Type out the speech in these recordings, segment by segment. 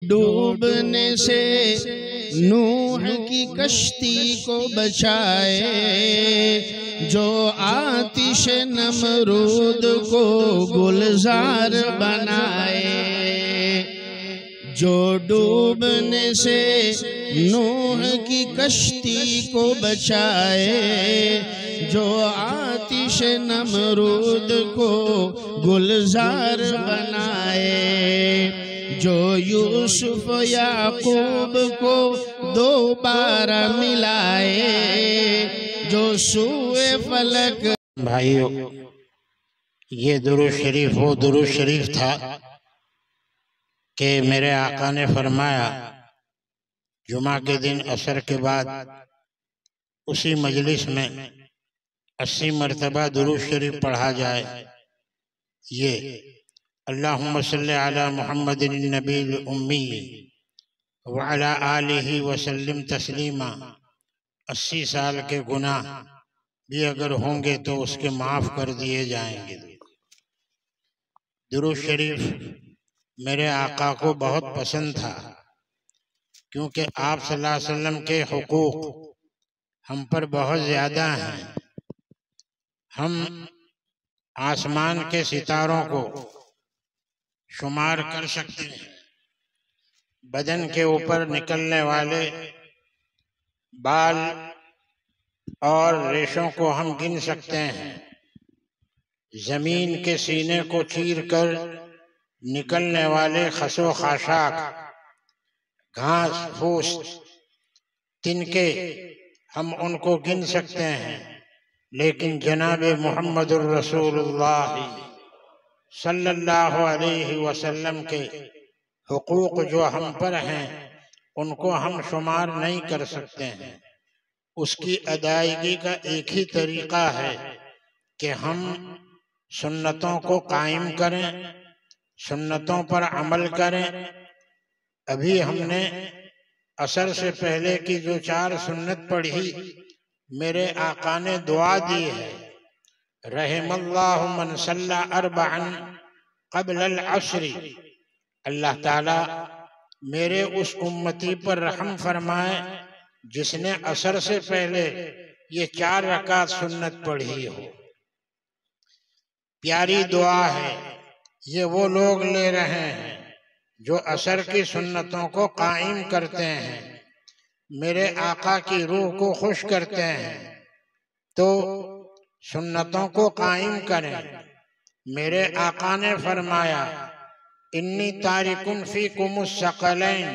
डूबने से नूह की कश्ती को बचाए, जो आतिश नमरूद को गुलजार बनाए। जो डूबने से नूह की कश्ती को बचाए, जो आतिश नमरूद को गुलजार बनाए। जो यूसुफ याकूब को दोबारा मिलाए, जो सूए फलक। भाइयों, ये दुरूद शरीफ वो दुरूद शरीफ था कि मेरे आका ने फरमाया जुमा के दिन असर के बाद उसी मजलिस में 80 मरतबा दुरूद शरीफ पढ़ा जाए। ये अल्लाहुम्मा सल्ली अला मुहम्मदिन नबील उम्मी व अला आलिहि वसल्लिम तस्लीमा। 80 साल के गुनाह भी अगर होंगे तो उसके माफ़ कर दिए जाएंगे। दुरूद शरीफ मेरे आका को बहुत पसंद था, क्योंकि आप सल्लल्लाहु अलैहि वसल्लम के हुकूक हम पर बहुत ज़्यादा हैं। हम आसमान के सितारों को शुमार कर सकते हैं, बदन के ऊपर निकलने वाले बाल और रेशों को हम गिन सकते हैं, जमीन के सीने को चीर कर निकलने वाले खसो खाशाक, घास फूस, तिनके, हम उनको गिन सकते हैं। लेकिन जनाब मुहम्मदुर रसूलुल्लाह सल्लल्लाहु अलैहि वसल्लम के हुकूक जो हम पर हैं उनको हम शुमार नहीं कर सकते हैं। उसकी अदायगी का एक ही तरीक़ा है कि हम सुन्नतों को कायम करें, सुन्नतों पर अमल करें। अभी हमने असर से पहले की जो 4 सुन्नत पढ़ी, मेरे आका ने दुआ दी है, रहमल्लाहु मन सल्ला अरबअन क़ब्ल अल अस्री। अल्लाह ताला मेरे उस उम्मती पर रहम फरमाए जिसने असर से पहले ये 4 रकात सुन्नत पढ़ी हो। प्यारी दुआ है, ये वो लोग ले रहे हैं जो असर की सुन्नतों को कायम करते हैं, मेरे आका की रूह को खुश करते हैं। तो सुन्नतों को कायम करें। मेरे आका ने फरमाया, इन्नी तारिकुन फीकुमुस सकलैन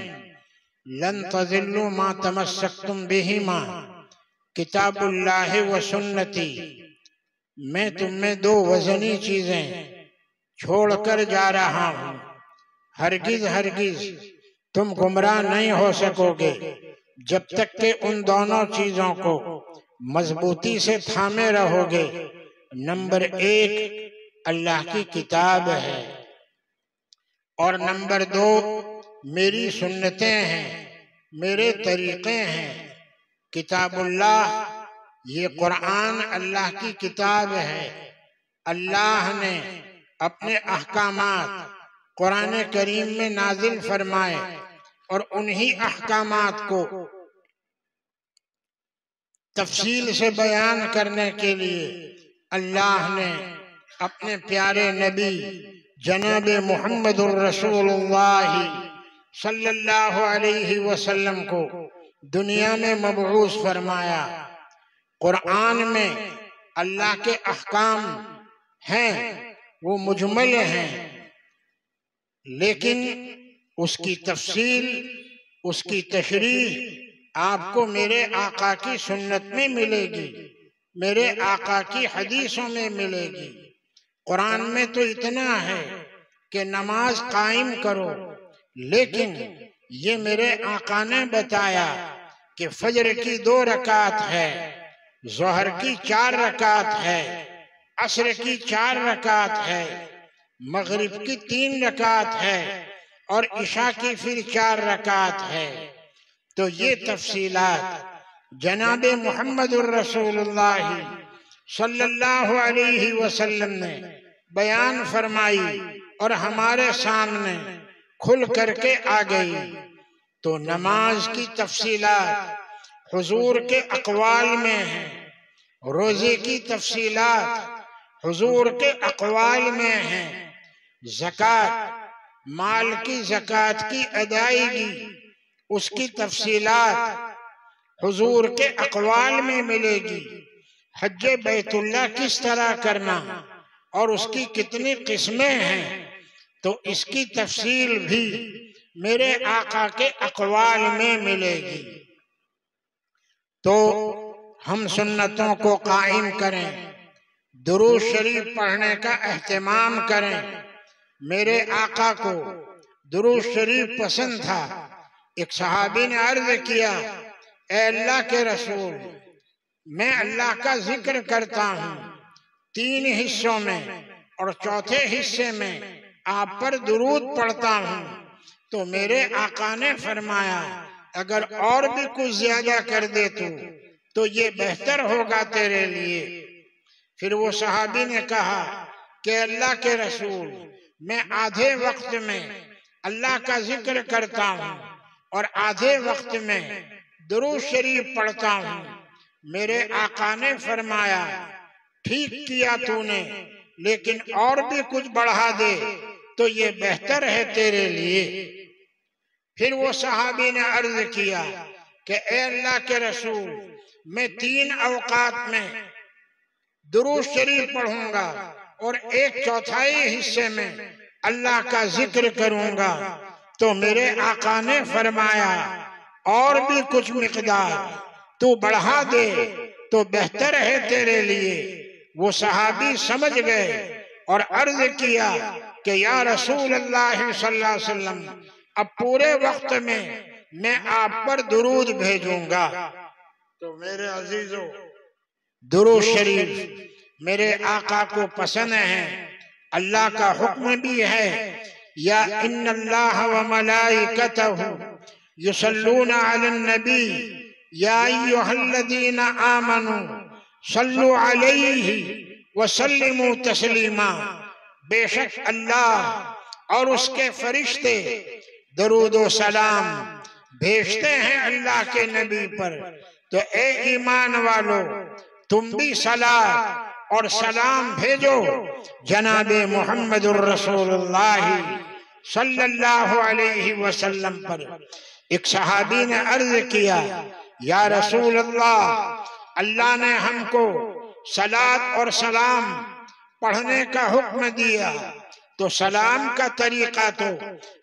लन तज़िल्लु मा तमस्सक्तुम बिहिमा किताबुल्लाहि व सुन्नती। मैं तुम में 2 वज़नी चीजें छोड़कर जा रहा हूँ, हरगिज हरगिज तुम गुमराह नहीं हो सकोगे जब तक कि उन दोनों चीजों को मजबूती से थामे रहोगे। नंबर 1 अल्लाह की किताब है, और नंबर 2 मेरी सुन्नतें हैं, मेरे तरीक़े हैं। किताबुल्लाह, ये कुरान अल्लाह की किताब है। अल्लाह ने अपने अहकामात कुरान करीम में नाजिल फरमाए, और उन्हीं अहकामात को तफसील से बयान करने के लिए अल्लाह ने अपने प्यारे नबी जनाब मुहम्मदुर रसूलुल्लाह सल्लल्लाहु अलैहि वसल्लम को दुनिया में मबऊस फरमाया। कुरान में अल्लाह के अहकाम हैं, वो मुजमल हैं, लेकिन उसकी तफसील, उसकी तशरीह आपको मेरे आका की सुन्नत में मिलेगी, मेरे आका की हदीसों में मिलेगी। कुरान में तो इतना है कि नमाज कायम करो, लेकिन ये मेरे आका ने बताया कि फजर की 2 रकात है, ज़ोहर की 4 रकात है, असर की 4 रकात है, मगरिब की 3 रकात है, और इशा की फिर 4 रकात है। तो ये तफसीलात जनाब मुहम्मदुर रसूलुल्लाह सल्लल्लाहु अलैहि वसल्लम ने बयान फरमाई और हमारे सामने खुल करके आ गई। तो नमाज की तफसीलात हुजूर के अक़वाल में है, रोजे की तफसीलात हुजूर के अक़वाल में है, ज़कात माल की ज़कात की अदायगी उसकी तफसीलात हुजूर के अक़वाल में मिलेगी। हज बैतुल्लाह किस तरह करना और उसकी कितनी किस्में हैं, तो इसकी तफसील भी मेरे आका के अक़वाल में मिलेगी। तो हम सुन्नतों को कायम करें, दुरूद शरीफ पढ़ने का एहतमाम करें। मेरे आका को दुरूद शरीफ पसंद था। एक सहाबी ने अर्ज किया, ए अल्लाह के रसूल, मैं अल्लाह का जिक्र करता हूँ 3 हिस्सों में और चौथे हिस्से में आप पर दुरूद पढ़ता हूँ। तो मेरे आका ने फरमाया, अगर और भी कुछ ज्यादा कर दे तो ये बेहतर होगा तेरे लिए। फिर वो सहाबी ने कहा कि अल्लाह के रसूल, मैं आधे वक्त में अल्लाह का जिक्र करता हूँ और आधे वक्त में दुरूद शरीफ पढ़ता हूँ। मेरे आका ने फरमाया, ठीक किया तूने, लेकिन और भी कुछ बढ़ा दे तो ये बेहतर है तेरे लिए। फिर वो सहाबी ने अर्ज किया कि ए अल्लाह के रसूल, मैं 3 अवकात में दुरूद शरीफ पढ़ूंगा और 1/4 हिस्से में अल्लाह का जिक्र करूंगा। तो मेरे आका ने फरमाया, और भी कुछ मिकदार तू बढ़ा दे तो बेहतर है तेरे लिए। वो सहाबी समझ गए और अर्ज किया कि या रसूल अल्लाह सल्लल्लाहु अलैहि वसल्लम, अब पूरे वक्त में मैं आप पर दुरूद भेजूंगा। तो मेरे अजीजों, दुरूद शरीफ मेरे आका को पसंद है। अल्लाह का हुक्म भी है, या इन्नल्लाह व मलाइकतहु युसल्लूना अलन नबी या अय्युहल्लज़ीना आमनू सल्लु अलैहि व सल्लिमू तस्लीमा। बेशक अल्लाह और उसके फरिश्ते दरूद व सलाम भेजते हैं अल्लाह के नबी पर। तो ए ईमान वालो, तुम भी सलात और सलाम भेजो जनाबे मुहम्मदुर रसूलुल्लाह सल्लल्लाहु अलैहि वसल्लम पर। एक सहाबी ने अर्ज किया, या रसूल अल्लाह, अल्लाह ने हमको सलात और सलाम पढ़ने का हुक्म दिया, तो सलाम का तरीका तो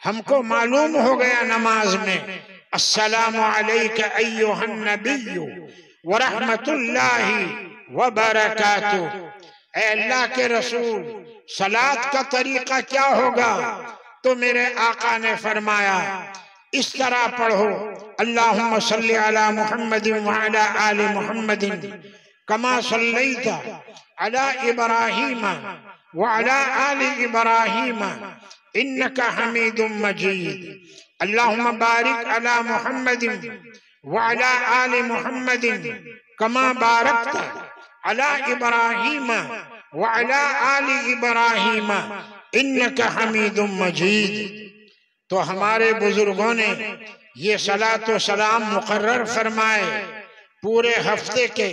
हमको मालूम हो गया नमाज में। अस्सलामु अलैका अय्युहन नबिय्यु व रहमतुल्लाहि व बरकातुहू। ऐ अल्लाह के रसूल, सलात का तरीका क्या होगा? तो मेरे आका ने फरमाया, इस तरह पढ़ो, अल्लाहुम्मा सल्ली अला मुहम्मदिन व अला आलि मुहम्मदिन कमा सल्लैता अला इब्राहीम व अला आलि इब्राहीम इन्नका हमीदुम मजीद। अल्लाहुम्मा बारिक अला मुहम्मदिन व अला आलि मुहम्मदिन कमा बारकता अला इब्राहीम व अला आलि इब्राहीम इन्नका हमीदुम मजीद। तो हमारे बुजुर्गों ने ये सलात व सलाम मुकर्रर फरमाए। पूरे हफ्ते के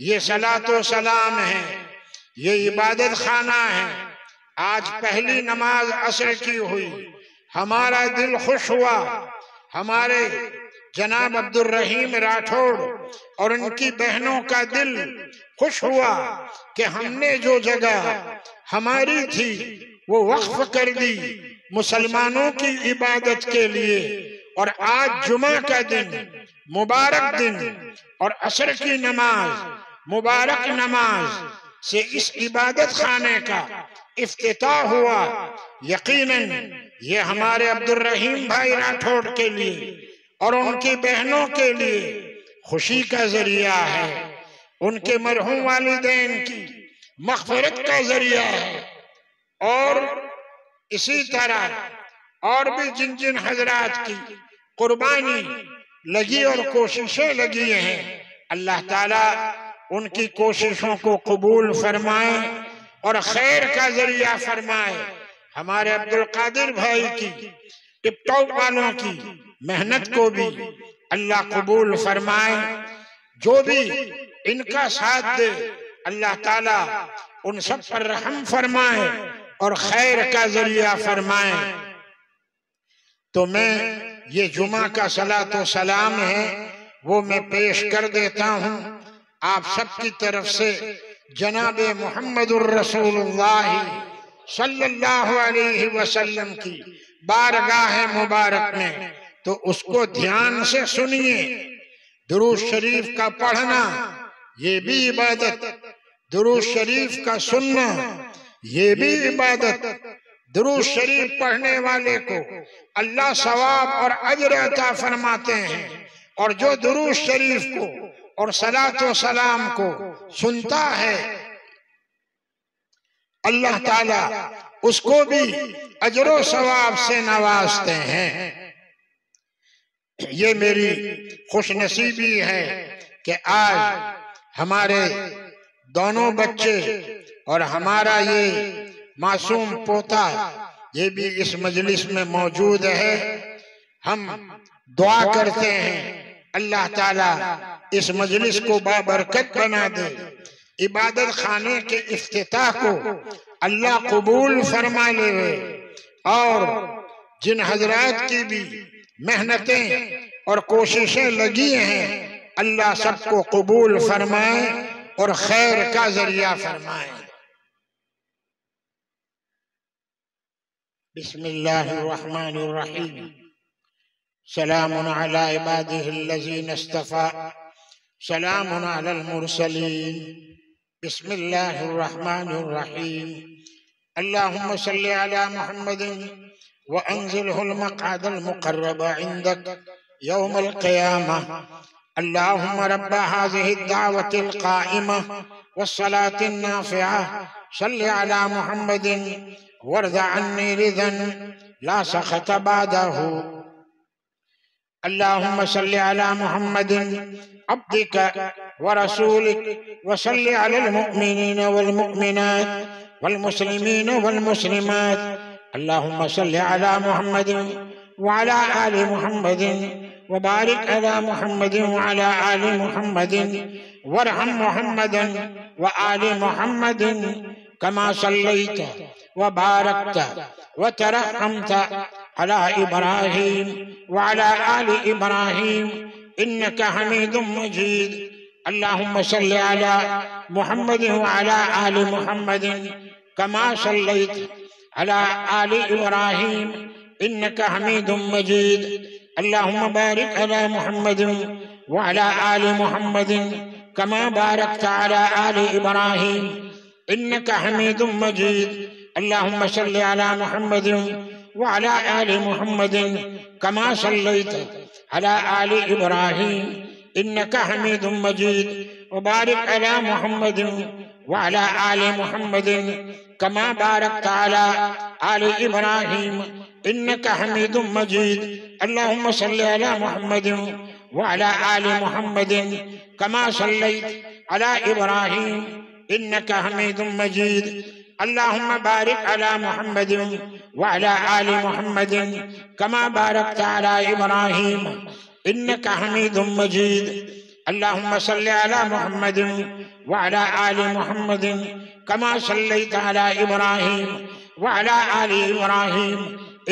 ये सलात व सलाम है, ये इबादत खाना है। आज पहली नमाज असर की हुई, हमारा दिल खुश हुआ। हमारे जनाब अब्दुल रहीम राठौड़ और उनकी बहनों का दिल खुश हुआ कि हमने जो जगह हमारी थी वो वक्फ कर दी मुसलमानों की इबादत के लिए। और आज जुमा का दिन, मुबारक दिन, और असर की नमाज, मुबारक नमाज से इस इबादत खाने का इफ्तिताह हुआ। यकीनन ये हमारे अब्दुल रहीम भाई राठौड़ के लिए और उनकी बहनों के लिए खुशी का जरिया है, उनके मरहूम वालिदैन की मग़फ़िरत का जरिया है। और इसी तरह और भी जिन जिन हजरात की कुर्बानी लगी और कोशिशें लगी हैं, अल्लाह ताला उनकी कोशिशों को कबूल फरमाए और खैर का जरिया फरमाए। हमारे अब्दुल कादिर भाई की टिकटॉक वालों की मेहनत को भी अल्लाह कबूल फरमाए। जो भी इनका साथ दे अल्लाह ताला उन सब पर रहम फरमाए और खैर का जरिया फरमाए। तो मैं ये जुमा का सलात व सलाम है वो मैं पेश कर देता हूँ आप सबकी तरफ से जनाब मोहम्मदुर रसूलुल्लाह सल्लल्लाहु अलैहि वसल्लम की बारगाह मुबारक में। तो उसको ध्यान से सुनिए। दुरूद शरीफ का पढ़ना ये भी इबादत, दुरूद शरीफ का सुनना ये भी इबादत। दुरूद शरीफ पढ़ने वाले को अल्लाह सवाब और अजर अता फरमाते हैं और जो दुरूद शरीफ को और सलात व सलाम को सुनता है अल्लाह ताला उसको भी अजरो सवाब से नवाजते हैं। ये मेरी खुशनसीबी है कि आज हमारे दोनों बच्चे और हमारा ये मासूम पोता ये भी इस मजलिस में मौजूद है। हम दुआ करते हैं अल्लाह ताला इस मजलिस को बाबरकत बना दे। इबादत खाने के इफ्तिताह को अल्लाह कबूल फरमा ले और जिन हजरात की भी मेहनतें और कोशिशें लगी हैं अल्लाह सबको कबूल फरमाए और खैर का जरिया फरमाए। बिस्मिल्लाहिर्रहमानिर्रहीम। सलामुन अला इबादिहिल्लज़ीना इस्तफ़ा सलामुन अलल मुरसलीन। बिस्मिल्लाहिर्रहमानिर्रहीम। अल्लाहुम्मा सल्लि अला मुहम्मदिन व अंज़िलहुल मक़अदल मुक़र्रब इंदक यौमल क़ियामह। अल्लाहुम्मा रब्ब हाज़िहि दावतिल क़ाइमा वस्सलातिन नाफ़िआ सल्लि अला मुहम्मदिन वर्ज़ अन्नी रिज़न ला सख़त बादहु। अल्लाहुम्मा सल्लि अला मुहम्मदिन अब्दिक व रसूलिक व सल्लि अलल मुअमिनीन वल मुअमिनात वल मुस्लिमीन वल मुस्लिमात। अल्लाहुम्मा सल्लि अला मुहम्मदिन व अला आलि मुहम्मदिन व बारिक अला मुहम्मदिन व अला आलि मुहम्मदिन वरहम मुहम्मदन व आलि मुहम्मदिन कमा सल्लैत व बारकत व तरहमत अला इब्राहीम व अला आलि इब्राहीम इन्नका हमीदुम मजीद। अल्लाहुम्मा सल्लि अला मुहम्मदिन व अला आलि मुहम्मदिन कमा सल्लैत अला आलि इब्राहीम इन्नका हमीदुम मजीद। अल्लाहुम्मा बारिक अला मुहम्मदिन व अला आलि मुहम्मदिन कमा बारकत अला आलि इब्राहीम इन्नका हमीदुम मजीद। अल्लाहुम्मा सल्लि अला मुहम्मदिन व अला आलि मुहम्मदिन कमा सल्लैत अला आलि इब्राहीम इन्नका हमीदुम मजीद। व बारिक अला मुहम्मदिन व अला आलि मुहम्मदिन कमा बारकत अला आलि इब्राहीम इन्नका हमीदुम मजीद। अल्लाहुम्मा सल्लि अला मुहम्मदिन व अला आलि मुहम्मदिन कमा सल्लैत अला इब्राहीम इन्नका हमीदुम मजीद। अल्लाहुम्मा बारिक अला मुहम्मदिन व अला आलि मुहम्मदिन कमा बारकत अला इब्राहीम इन्नका हमीदुम मजीद। अल्लाहुम्मा सल्लि अला मुहम्मदिन व अला आलि मुहम्मदिन कमा सल्लैत अला इब्राहीम व अला आलि इब्राहीम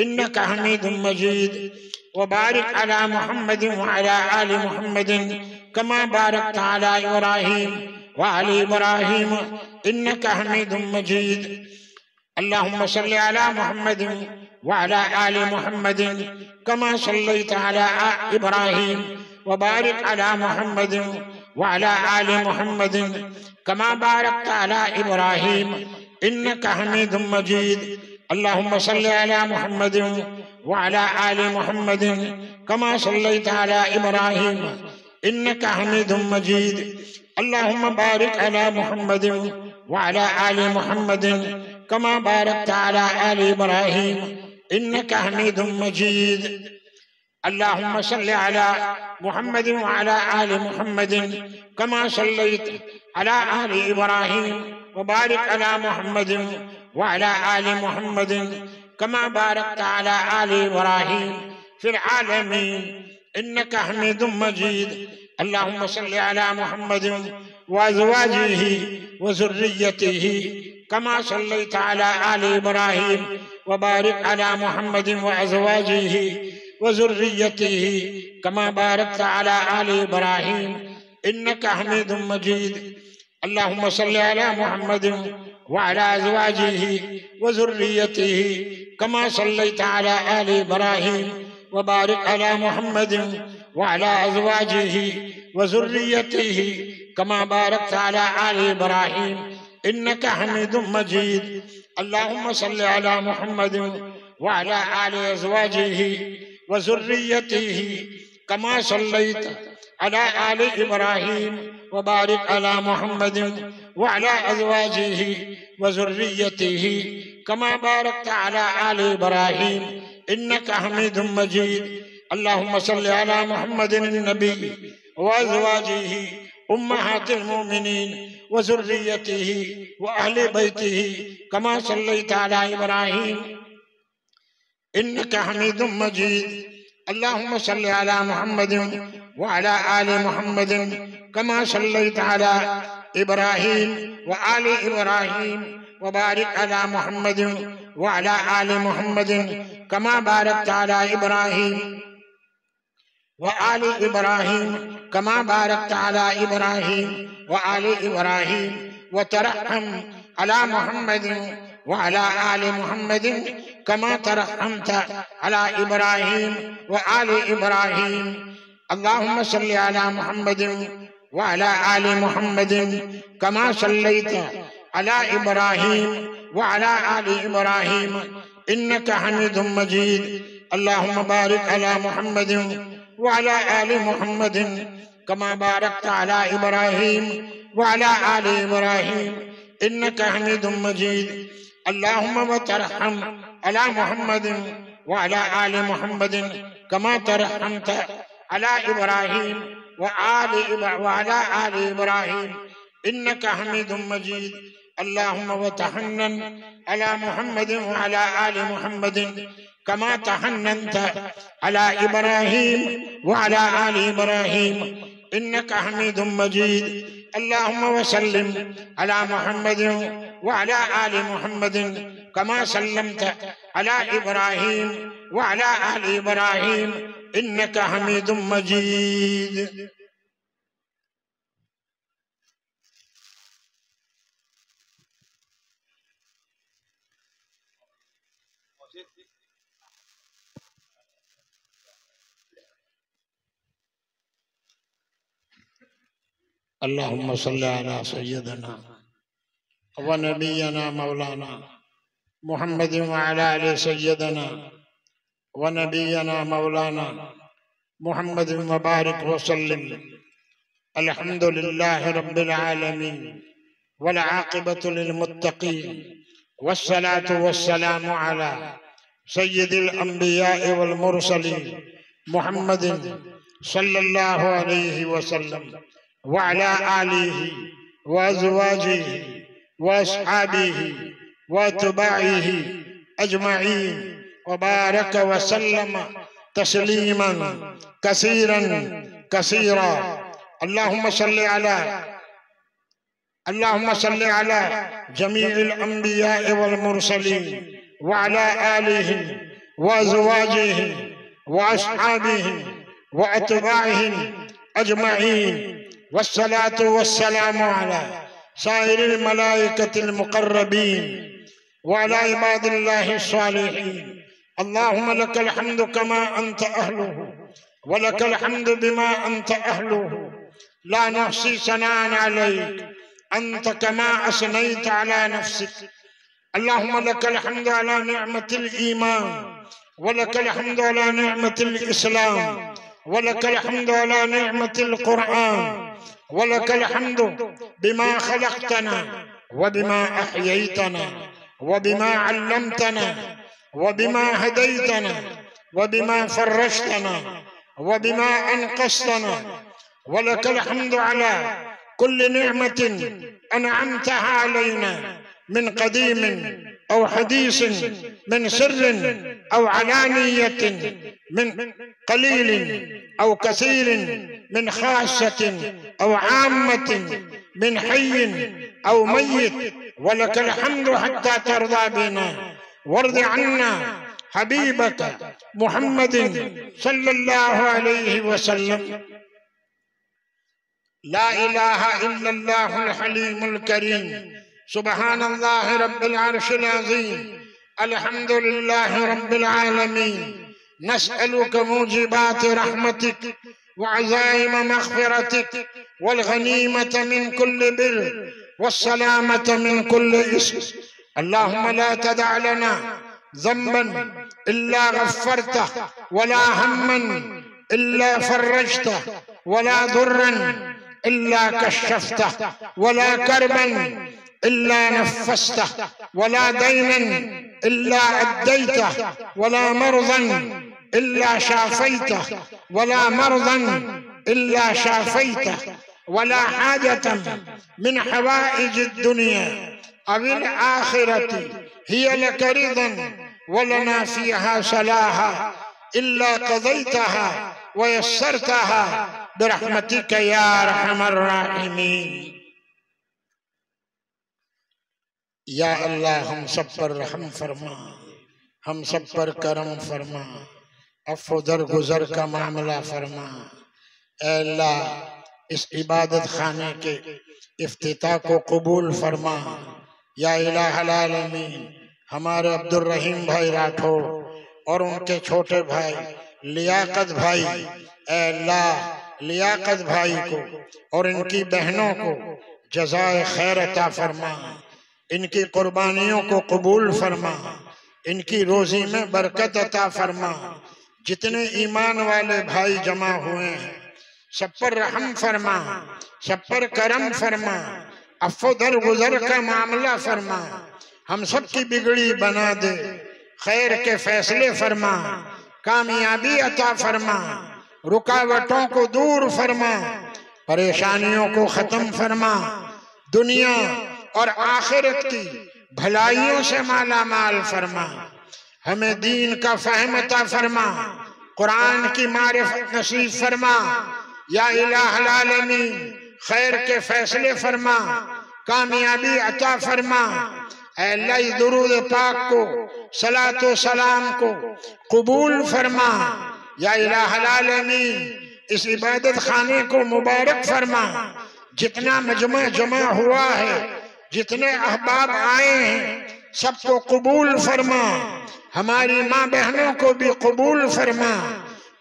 इन्नका हमीदुम मजीद। व बारिक अला मुहम्मदिन व अला आलि मुहम्मदिन कमा बारकत अला इब्राहीम व आलि इब्राहीम इन्नका हमीदुम मजीद। अल्लाहुम्मा सल्लि अला मुहम्मदिन व अला आलि मुहम्मदिन कमा सल्लैत अला इब्राहीम व बारिक अला मुहम्मदिन व अला आलि मुहम्मदिन कमा बारकत अला इब्राहीम इन्नका हमीदुम मजीद। अल्लाहुम्मा सल्लि अला मुहम्मदिन व अला आलि मुहम्मदिन कमा सल्लैत अला इब्राहीम इन्नका हमीदुम मजीद। अल्लाहुम्मा बारिक अला मुहम्मदिन व अला आलि मुहम्मदिन कमा बारकत अला आलि इब्राहीम इन्नका हमीदुम मजीद। अल्लाहुम्मा सल्लि अला मुहम्मदिन व अला आलि मुहम्मदिन कमा सल्लैत अला आलि इब्राहीम व बारिक अला मुहम्मदिन व अला आलि मुहम्मदिन कमा बारकत अला आलि इब्राहीम फिल आलमीन इन्नका हमीदुम मजीद। अल्लाहुम्मा सल्लि अला मुहम्मदिन व अज़वाजिही व ज़ुर्रिय्यतिही कमा सल्लैत अला आलि इब्राहीम व बारिक अला मुहम्मदिन व अज़वाजिही व ज़ुर्रिय्यतिही कमा बारकत अला आलि इब्राहीम इन्नका हमीदुम मजीद। अल्लाहुम्मा सल्लि अला मुहम्मदिन व अला अज़वाजिही व ज़ुर्रिय्यतिही कमा सल्लैत अला आलि इब्राहीम व बारिक अला मुहम्मदिन व अला अज़वाजिही व ज़ुर्रिय्यतिही कमा बारकत अला आलि इब्राहीम इन्नका हमीदुम मजीद। अल्लाहुम्मा सल्लि अला मुहम्मदिन व अला आलि अज़वाजिही व ज़ुर्रिय्यतिही कमा सल्लैत अला आलि इब्राहीम व बारिक अला मुहम्मदिन व अला अज़वाजिही व ज़ुर्रिय्यतिही कमा बारकत अला आलि इब्राहीम इन्नका हमीदुम मजीद। अल्लाहुम्मा सल्लि अला मुहम्मदिन नबी व अज़वाजिही उम्महातिल मोमिनीन व ज़ुर्रिय्यतिही व अहले बैतिही कमा सल्लैत अला इब्राहीम इन्नका हमीदुम मजीद। अल्लाहुम्मा सल्लि अला मुहम्मदिन व अला आलि मुहम्मदिन कमा सल्लैत अला इब्राहीम व आलि इब्राहीम व बारिक अला मुहम्मदिन व अला आलि मुहम्मदिन कमा बारकत अला इब्राहीम व आलि इब्राहीम कमा बारकत अला इब्राहीम व आलि इब्राहीम व तरहम अला मुहम्मदिन व अला आलि मुहम्मदिन कमा तरहमत अला इब्राहीम व आलि इब्राहीम। अल्लाहुम्मा सल्लि अला मुहम्मदिन व अला आलि मुहम्मदिन कमा सल्लैत अला इब्राहीम व अला आलि इब्राहीम इन्नका हमीदुम मजीद। अल्लाहुम्मा बारिक अला मुहम्मदिन व अला आलि मुहम्मदिन कमा बारकत अला इब्राहीम व अला आलि इब्राहीम इन्नका हमीदुम मजीद। अल्लाहुम्मा व तरहम अला मुहम्मदिन व अला आलि मुहम्मदिन कमा तरहमत अला इब्राहीम व अला आलि इब्राहीम इन्नका हमीदुम मजीद। अल्लाहुम्मा व तहन्नन अला मुहम्मदिन व अला आलि मुहम्मदिन कमा तहन्ननत अला इब्राहीम व अला आलि इब्राहीम इन्नका हमीदुम मजीद। अल्लाहुम्मा व सल्लिम अला मुहम्मदिन व अला आलि मुहम्मदिन कमा सल्लमत अला इब्राहीम व अला आलि इब्राहीम इन्नका हमीदुम मजीद। अल्लाहुम्मा सल्लि अला सय्यदना व नबियना मौलाना मुहम्मदिन व अला आलि सय्यदना व नबियना मौलाना मुहम्मदिन व बारिक व सल्लिम। अल्हम्दुलिल्लाहि रब्बिल आलमीन वल आक़िबतु लिल मुत्तक़ीन वस्सलातु वस्सलामु अला सय्यिदिल अंबिया'i वल मुरसलीन मुहम्मदिन सल्लल्लाहु अलैहि वसल्लम व अला आलिहि व अज़वाजिहि व अस्हाबिहि व अत्बाइहि अजमईन व बारक व सल्लम तस्लीमन कसीरन कसीरा। अल्लाहुम्मा सल्लि अला जमीइल अंबिया'i वल मुरसलीन व अला आलिहि व अज़वाजिहि व अस्हाबिहि व अत्बाइहि अजमईन वस्सलातु वस्सलामु अला साइरिल मलाइकतिल मुक़र्रबीन व अला इबादिल्लाहि स्वालिहीन। अल्लाहुम्मा लकल हम्दु कमा अंत अहलुहु व लकल हम्दु बिमा अंत अहलुहु ला नहसी सनाअन अलैक अंत कमा असनैत अला नफ्सिक। अल्लाहुम्मा लकल हम्दु अला निअमतिल ईमान व लकल हम्दु अला निअमतिल इस्लाम व लकल हम्दु अला निअमतिल कुरआन व लकल हम्दु बिमा खलक़तना व बिमा अहयैतना व बिमा अल्लमतना व बिमा हदैतना व बिमा फर्रशतना व बिमा अनक़सतना व लकल हम्दु अला कुल्लि निअमतिन अनअमतहा अलैना मिन क़दीमिन औ हदीसिन मिन सिर्रिन औ अलानियतिन मिन कलीलिन औ कसीरिन मिन खासतिन औ आम्मतिन मिन हय्यिन औ मय्यित वलकल हम्दु हत्ता तरदा बिना वर्द अन्ना हबीबक मुहम्मदिन सल्लल्लाहु अलैहि वसल्लम। ला इलाहा इल्लल्लाहुल हलीमुल करीम सुब्हानल्लाहि रब्बिल अर्शिल अज़ीम अल्हम्दुलिल्लाहि रब्बिल आलमीन नस्अलुका मूजिबाति रहमतिक व अज़ाइम मग़फ़िरतिक वल गनीमत मिन कुल्लि बिर वस्सलामत मिन कुल्लि इस्म। अल्लाहुम्मा ला तदअ लना ज़ंबन इल्ला गफ़्फ़रतह वला हम्मन इल्ला फ़र्रजतह वला दुर्रन इल्ला कश्शफ़तह वला करबन इल्ला नफ़्फ़स्तह वला दैनन इल्ला अद्दैतह वला मरज़न इल्ला शाफ़ैतह वला मरज़न इल्ला शाफ़ैतह वला हाजतन मिन हवाइजिद दुनिया अविल आखिरति हिय लक रिदन वलना फ़ीहा सलाहा इल्ला क़ज़ैतहा व यस्सरतहा बिरहमतिक या अरहमर राहिमीन। या अल्लाह हम सब पर रहम फरमा, हम सब पर करम फरमा, अफ़्व दरगुज़र का मामला फरमा। ऐ अल्लाह इस इबादत खाने के इफ्तिताह को कबूल फरमा। या इलाहल आलमीन हमारे अब्दुल रहीम भाई राठौड़ और उनके छोटे भाई लियाकत भाई, ऐ अल्लाह लियाकत भाई को और इनकी बहनों को जज़ाए खैर अता फरमा, इनकी कुर्बानियों को कबूल फरमा, इनकी रोजी में बरकत अता फरमा। जितने ईमान वाले भाई जमा हुए हैं सब पर रहम फरमा, सब पर करम फरमा, अफ़्व दरगुज़र का मामला फरमा, हम सब की बिगड़ी बना दे, खैर के फैसले फरमा, कामयाबी अता फरमा, रुकावटों को दूर फरमा, परेशानियों को खत्म फरमा, दुनिया और आखिरत की भलाइयों से माला माल फरमा। हमें दीन का फहम अता फरमा, कुरान की मारिफत नसीब फरमा। या इलाहल आलमीन खैर के फैसले फरमा, कामयाबी अता फरमा। ऐ अल्लाह इस दुरूद पाक को, सलातो सलाम को कबूल फरमा। या इलाहल आलमीन इस इबादत खाने को मुबारक फरमा। जितना मजमा जमा हुआ है, जितने अहबाब आए हैं, सबको कबूल फरमा। हमारी माँ बहनों को भी कबूल फरमा,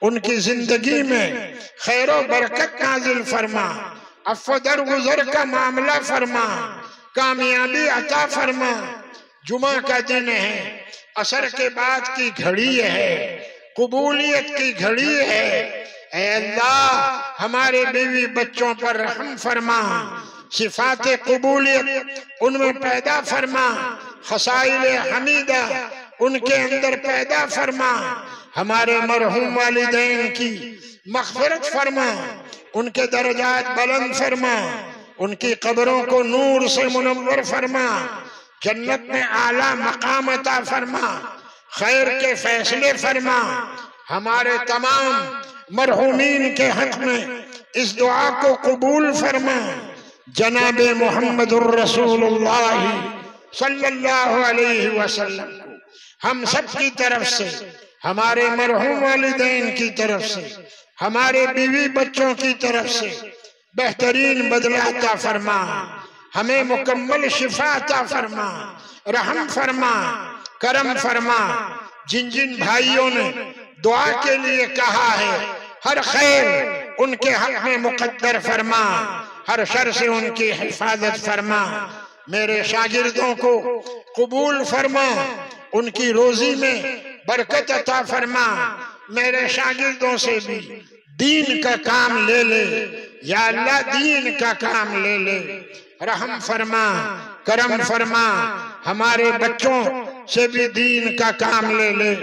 उनकी जिंदगी में खैर और बरकत नाजिल फरमा, अफ़्व दरगुज़र का मामला फरमा, कामयाबी अता फरमा। जुमा का दिन है, असर के बाद की घड़ी है, कबूलियत की घड़ी है। ऐ अल्लाह हमारे बीवी बच्चों पर रहम फरमा, सिफात कबूलियत उनमें पैदा फरमा, खसाइल हमीदा उनके अंदर पैदा फरमा। हमारे मरहूम वालिदैन की मग़फ़िरत फरमा, उनके दर्जात बुलंद फरमा, उनकी कब्रों को नूर से मुनव्वर फरमा, जन्नत में आला मकाम अता फरमा, खैर के फैसले फरमा। हमारे तमाम मरहूमीन के हक में इस दुआ को कबूल फरमा। जनाब मुहम्मदुर रसूलुल्लाह सल्लल्लाहु अलैहि वसल्लम को हम सब की तरफ से, हमारे मरहूम वालिदैन की तरफ से, हमारे बीवी बच्चों की तरफ से बेहतरीन बदला अता फरमा। हमें मुकम्मल शिफा अता फरमा, रहम फरमा, करम फरमा। जिन जिन भाइयों ने दुआ के लिए कहा है, हर खैर उनके हक में मुकद्दर फरमा, हर शर से उनकी हिफाजत फरमा। मेरे शागिर्दों को कबूल फरमा, उनकी रोजी में बरकत अता फरमा। मेरे शागिर्दों से भी दीन का काम ले ले, या अल्लाह दीन का काम ले ले। रहम फरमा, करम फरमा। हमारे बच्चों से भी दीन का काम ले ले,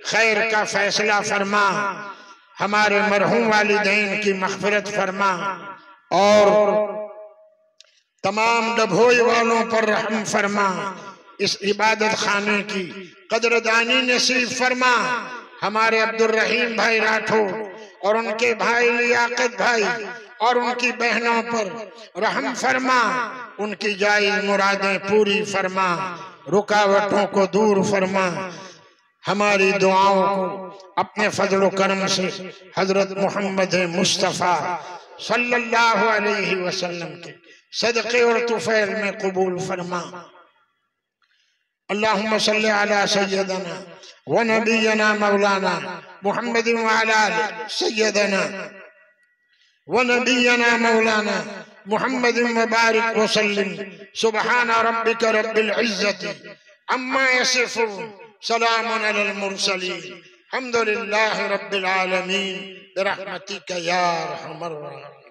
खैर का फैसला फरमा। हमारे मरहूम वालिदैन की मग़फ़िरत फरमा और तमाम डभोई वालों पर रहम फरमा। इस इबादत खाने की कदरदानी नसीब फरमा। हमारे अब्दुल रहीम भाई राठौर और उनके भाई लियाकत भाई और उनकी बहनों पर रहम फरमा, उनकी जायज मुरादें पूरी फरमा, रुकावटों को दूर फरमा। हमारी दुआओं को अपने फजल करम से हजरत मोहम्मद मुस्तफ़ा सल्लल्लाहु अलैहि वसल्लम के सदक़े और तुफ़ैल में कबूल फरमा। अल्लाहुम्मा सल्ली अला सय्यदना व नबियना मौलाना मुहम्मद व अला आलि सय्यदना व नबियना मौलाना मुहम्मद व बारिक व सल्लिम। सुब्हाना रब्बिका रब्बिल इज़्ज़ति अम्मा यसिफून, सलामुन अलल मुरसलीन, हम्दुलिल्लाहि रब्बिल आलमीन, बिरहमतिका या अरहमर राहिमीन।